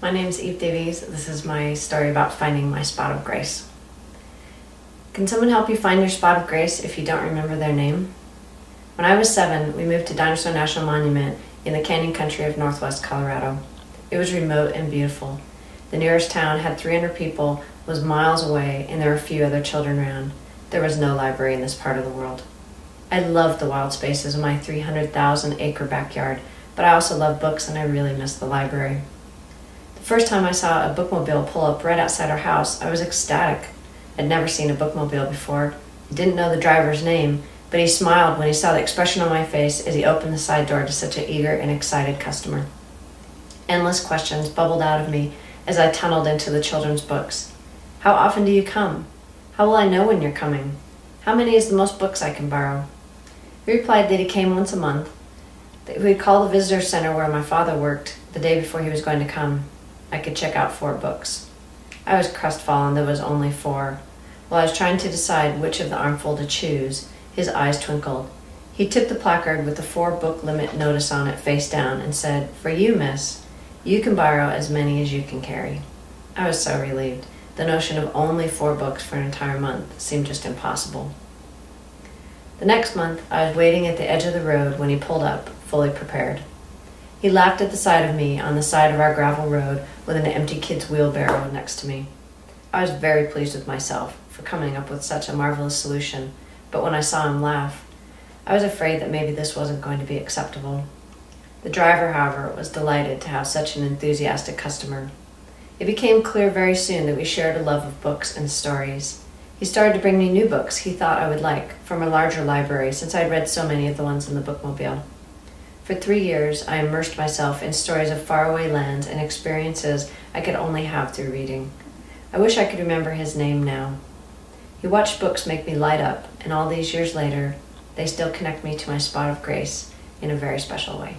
My name's Eve Davies. This is my story about finding my spot of grace. Can someone help you find your spot of grace if you don't remember their name? When I was 7, we moved to Dinosaur National Monument in the canyon country of northwest Colorado. It was remote and beautiful. The nearest town had 300 people, was miles away, and there were a few other children around. There was no library in this part of the world. I loved the wild spaces of my 300,000-acre backyard, but I also loved books and I really missed the library. The first time I saw a bookmobile pull up right outside our house, I was ecstatic. I'd never seen a bookmobile before. I didn't know the driver's name, but he smiled when he saw the expression on my face as he opened the side door to such an eager and excited customer. Endless questions bubbled out of me as I tunneled into the children's books. How often do you come? How will I know when you're coming? How many is the most books I can borrow? He replied that he came once a month, that we'd call the visitor center where my father worked the day before he was going to come. I could check out 4 books. I was crestfallen there was only 4. While I was trying to decide which of the armful to choose, his eyes twinkled. He tipped the placard with the 4-book limit notice on it face down and said, "For you, miss, you can borrow as many as you can carry." I was so relieved. The notion of only 4 books for an entire month seemed just impossible. The next month, I was waiting at the edge of the road when he pulled up, fully prepared. He laughed at the sight of me on the side of our gravel road with an empty kid's wheelbarrow next to me. I was very pleased with myself for coming up with such a marvelous solution, but when I saw him laugh, I was afraid that maybe this wasn't going to be acceptable. The driver, however, was delighted to have such an enthusiastic customer. It became clear very soon that we shared a love of books and stories. He started to bring me new books he thought I would like from a larger library since I'd read so many of the ones in the bookmobile. For 3 years, I immersed myself in stories of faraway lands and experiences I could only have through reading. I wish I could remember his name now. He watched books make me light up, and all these years later, they still connect me to my spot of grace in a very special way.